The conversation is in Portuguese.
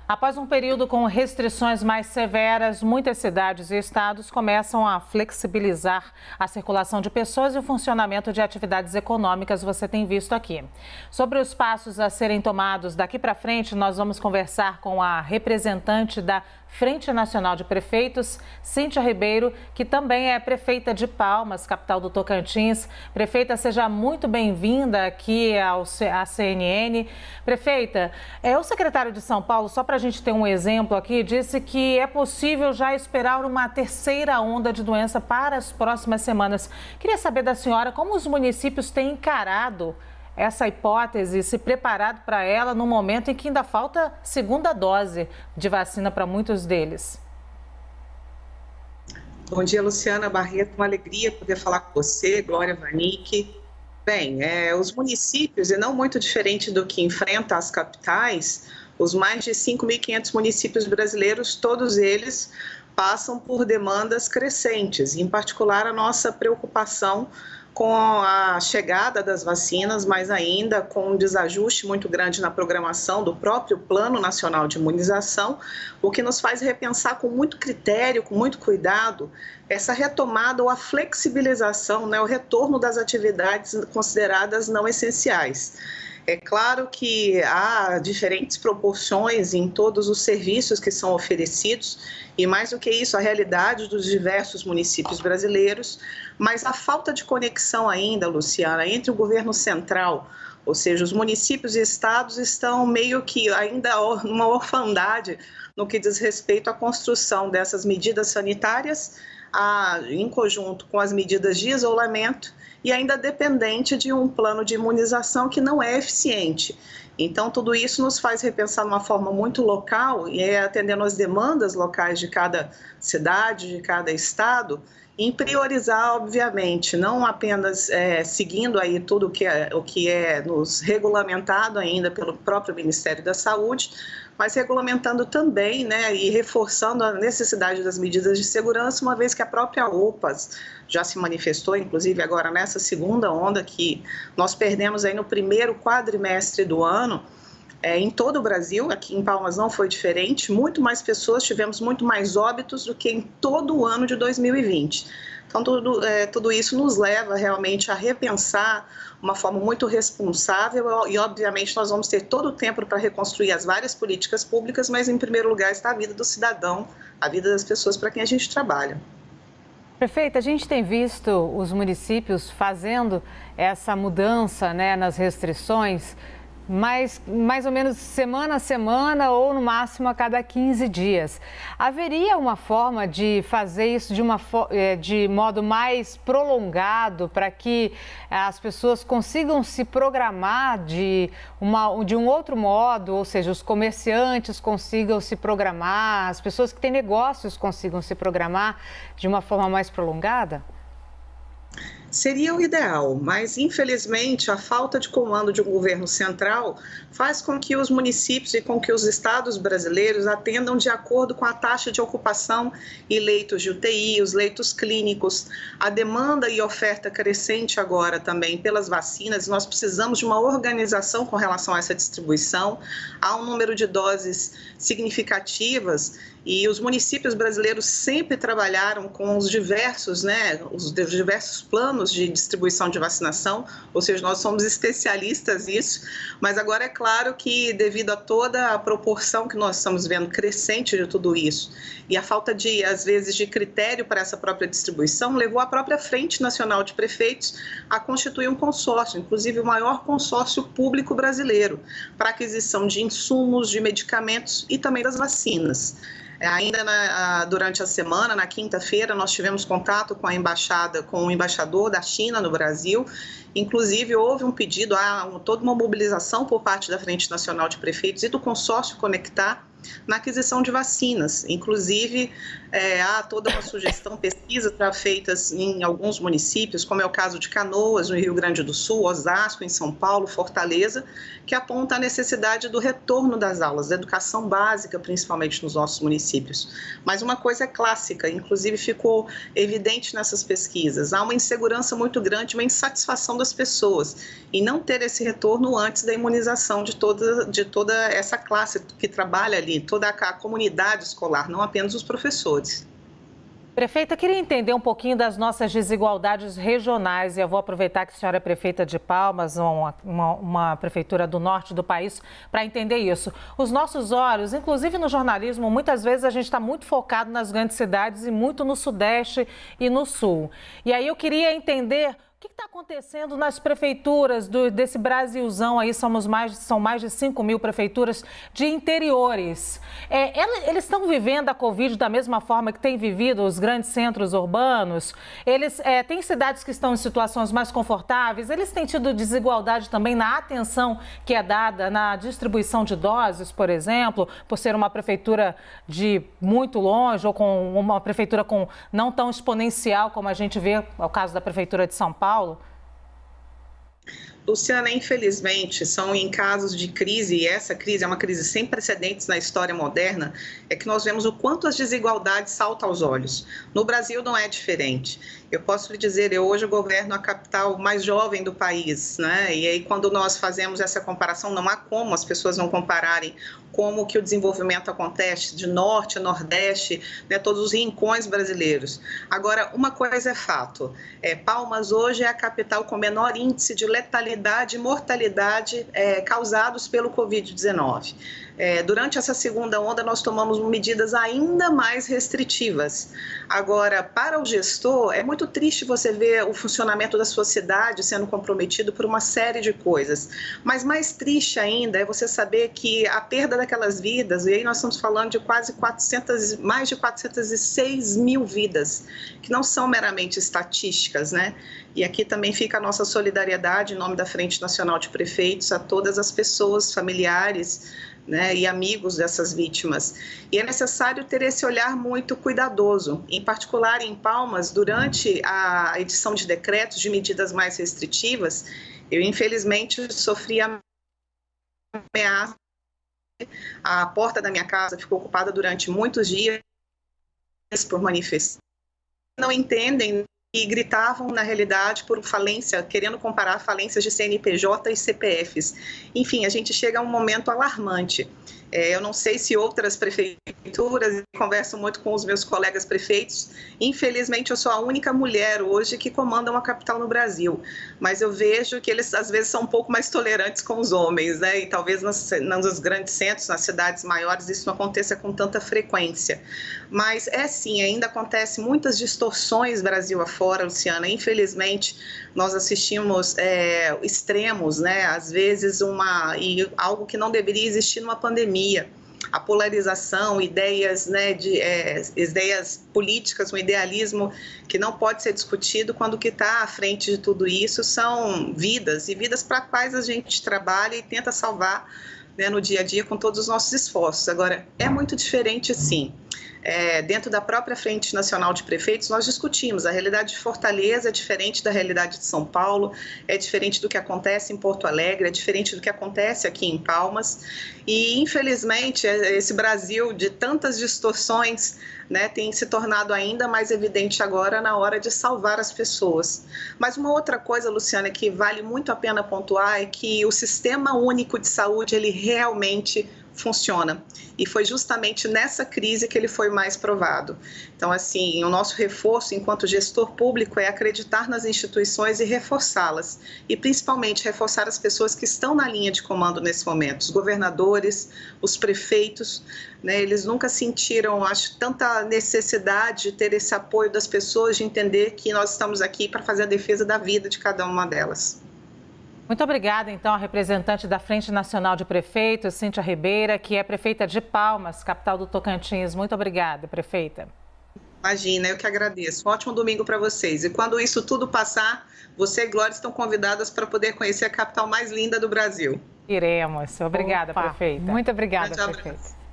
Após um período com restrições mais severas, muitas cidades e estados começam a flexibilizar a circulação de pessoas e o funcionamento de atividades econômicas, você tem visto aqui. Sobre os passos a serem tomados daqui para frente, nós vamos conversar com a representante da Frente Nacional de Prefeitos, Cíntia Ribeiro, que também é prefeita de Palmas, capital do Tocantins. Prefeita, seja muito bem-vinda aqui à CNN. Prefeita, o secretário de São Paulo, só para a gente ter um exemplo aqui, disse que é possível já esperar uma terceira onda de doença para as próximas semanas. Queria saber da senhora como os municípios têm encarado essa hipótese, se preparado para ela no momento em que ainda falta segunda dose de vacina para muitos deles. Bom dia, Luciana Barreto, uma alegria poder falar com você, Glória Vanik. Bem, os municípios, e não muito diferente do que enfrenta as capitais, os mais de 5.500 municípios brasileiros, todos eles passam por demandas crescentes, em particular a nossa preocupação com a chegada das vacinas, mas ainda com um desajuste muito grande na programação do próprio Plano Nacional de Imunização, o que nos faz repensar com muito critério, com muito cuidado, essa retomada ou a flexibilização, o retorno das atividades consideradas não essenciais. É claro que há diferentes proporções em todos os serviços que são oferecidos e, mais do que isso, a realidade dos diversos municípios brasileiros, mas a falta de conexão ainda, Luciana, entre o governo central, ou seja, os municípios e estados estão meio que ainda numa orfandade no que diz respeito à construção dessas medidas sanitárias, em conjunto com as medidas de isolamento, e ainda dependente de um plano de imunização que não é eficiente. Então, tudo isso nos faz repensar de uma forma muito local, e atendendo às demandas locais de cada cidade, de cada estado, em priorizar, obviamente, não apenas seguindo aí tudo o que é nos regulamentado ainda pelo próprio Ministério da Saúde, mas regulamentando também, e reforçando a necessidade das medidas de segurança, uma vez que a própria OPAS já se manifestou, inclusive agora nessa segunda onda que nós perdemos aí no primeiro quadrimestre do ano, em todo o Brasil, aqui em Palmas não foi diferente, muito mais pessoas, tivemos muito mais óbitos do que em todo o ano de 2020. Então, tudo isso nos leva realmente a repensar uma forma muito responsável e, obviamente, nós vamos ter todo o tempo para reconstruir as várias políticas públicas, mas, em primeiro lugar, está a vida do cidadão, a vida das pessoas para quem a gente trabalha. Prefeita, a gente tem visto os municípios fazendo essa mudança, nas restrições, mas mais ou menos semana a semana ou no máximo a cada 15 dias. Haveria uma forma de fazer isso de modo mais prolongado para que as pessoas consigam se programar de um outro modo, ou seja, os comerciantes consigam se programar, as pessoas que têm negócios consigam se programar de uma forma mais prolongada? Seria o ideal, mas infelizmente a falta de comando de um governo central faz com que os municípios e com que os estados brasileiros atendam de acordo com a taxa de ocupação e leitos de UTI, os leitos clínicos, a demanda e oferta crescente agora também pelas vacinas. Nós precisamos de uma organização com relação a essa distribuição, há um número de doses significativas e os municípios brasileiros sempre trabalharam com os diversos planos de distribuição de vacinação, ou seja, nós somos especialistas nisso, mas agora é claro que devido a toda a proporção que nós estamos vendo crescente de tudo isso e a falta de, às vezes, de critério para essa própria distribuição, levou a própria Frente Nacional de Prefeitos a constituir um consórcio, inclusive o maior consórcio público brasileiro, para aquisição de insumos, de medicamentos e também das vacinas. Ainda durante a semana, na quinta-feira, nós tivemos contato com com o embaixador da China no Brasil. Inclusive, houve um pedido, toda uma mobilização por parte da Frente Nacional de Prefeitos e do consórcio Conectar na aquisição de vacinas. Inclusive, há toda uma sugestão, pesquisas feitas em alguns municípios, como é o caso de Canoas, no Rio Grande do Sul, Osasco, em São Paulo, Fortaleza, que aponta a necessidade do retorno das aulas, da educação básica, principalmente nos nossos municípios. Mas uma coisa é clássica, inclusive ficou evidente nessas pesquisas, há uma insegurança muito grande, uma insatisfação das as pessoas e não ter esse retorno antes da imunização de toda essa classe que trabalha ali, toda a comunidade escolar, não apenas os professores. Prefeita, queria entender um pouquinho das nossas desigualdades regionais e eu vou aproveitar que a senhora é prefeita de Palmas, uma prefeitura do norte do país, para entender isso. Os nossos olhos, inclusive no jornalismo, muitas vezes a gente está muito focado nas grandes cidades e muito no sudeste e no sul. E aí eu queria entender o que está acontecendo nas prefeituras desse Brasilzão aí, são mais de 5 mil prefeituras de interiores. Eles estão vivendo a Covid da mesma forma que têm vivido os grandes centros urbanos? Tem cidades que estão em situações mais confortáveis? Eles têm tido desigualdade também na atenção que é dada na distribuição de doses, por exemplo, por ser uma prefeitura de muito longe ou com uma prefeitura com não tão exponencial como a gente vê, é o caso da prefeitura de São Paulo? Luciana, infelizmente, são em casos de crise, e essa crise é uma crise sem precedentes na história moderna, é que nós vemos o quanto as desigualdades saltam aos olhos. No Brasil não é diferente. Eu posso lhe dizer, eu hoje governo a capital mais jovem do país, né? E aí quando nós fazemos essa comparação, não há como as pessoas não compararem como que o desenvolvimento acontece de norte a nordeste, né, todos os rincões brasileiros. Agora, uma coisa é fato, Palmas hoje é a capital com menor índice de letalidade e mortalidade causados pelo Covid-19. Durante essa segunda onda, nós tomamos medidas ainda mais restritivas. Agora, para o gestor, é muito triste você ver o funcionamento da sua cidade sendo comprometido por uma série de coisas. Mas mais triste ainda é você saber que a perda daquelas vidas, e aí nós estamos falando de mais de 406 mil vidas, que não são meramente estatísticas, né? E aqui também fica a nossa solidariedade, em nome da Frente Nacional de Prefeitos, a todas as pessoas, familiares, né, e amigos dessas vítimas. E é necessário ter esse olhar muito cuidadoso, em particular em Palmas, durante a edição de decretos de medidas mais restritivas, eu infelizmente sofri ameaça. A porta da minha casa ficou ocupada durante muitos dias por manifestantes que não entendem e gritavam, na realidade, por falência, querendo comparar falências de CNPJ e CPFs. Enfim, a gente chega a um momento alarmante. Eu não sei se outras prefeituras, converso muito com os meus colegas prefeitos, infelizmente eu sou a única mulher hoje que comanda uma capital no Brasil, mas eu vejo que eles às vezes são um pouco mais tolerantes com os homens, né? E talvez nos grandes centros, nas cidades maiores, isso não aconteça com tanta frequência. Mas sim, ainda acontece muitas distorções Brasil afora, Luciana. Infelizmente, nós assistimos extremos, né? Às vezes algo que não deveria existir numa pandemia. A polarização, ideias, né, ideias políticas, um idealismo que não pode ser discutido quando o que está à frente de tudo isso são vidas, e vidas para as quais a gente trabalha e tenta salvar, né, no dia a dia com todos os nossos esforços. Agora, é muito diferente, sim. Dentro da própria Frente Nacional de Prefeitos, nós discutimos, a realidade de Fortaleza é diferente da realidade de São Paulo, é diferente do que acontece em Porto Alegre, é diferente do que acontece aqui em Palmas, e infelizmente esse Brasil de tantas distorções, né, tem se tornado ainda mais evidente agora na hora de salvar as pessoas. Mas uma outra coisa, Luciana, que vale muito a pena pontuar é que o Sistema Único de Saúde, ele realmente funciona. E foi justamente nessa crise que ele foi mais provado. Então, assim, o nosso reforço enquanto gestor público é acreditar nas instituições e reforçá-las. E, principalmente, reforçar as pessoas que estão na linha de comando nesse momento. Os governadores, os prefeitos, né, eles nunca sentiram, acho, tanta necessidade de ter esse apoio das pessoas, de entender que nós estamos aqui para fazer a defesa da vida de cada uma delas. Muito obrigada, então, a representante da Frente Nacional de Prefeitos, Cíntia Ribeira, que é prefeita de Palmas, capital do Tocantins. Muito obrigada, prefeita. Imagina, eu que agradeço. Um ótimo domingo para vocês. E quando isso tudo passar, você e Glória estão convidadas para poder conhecer a capital mais linda do Brasil. Iremos. Obrigada, prefeita. Muito obrigada, prefeita.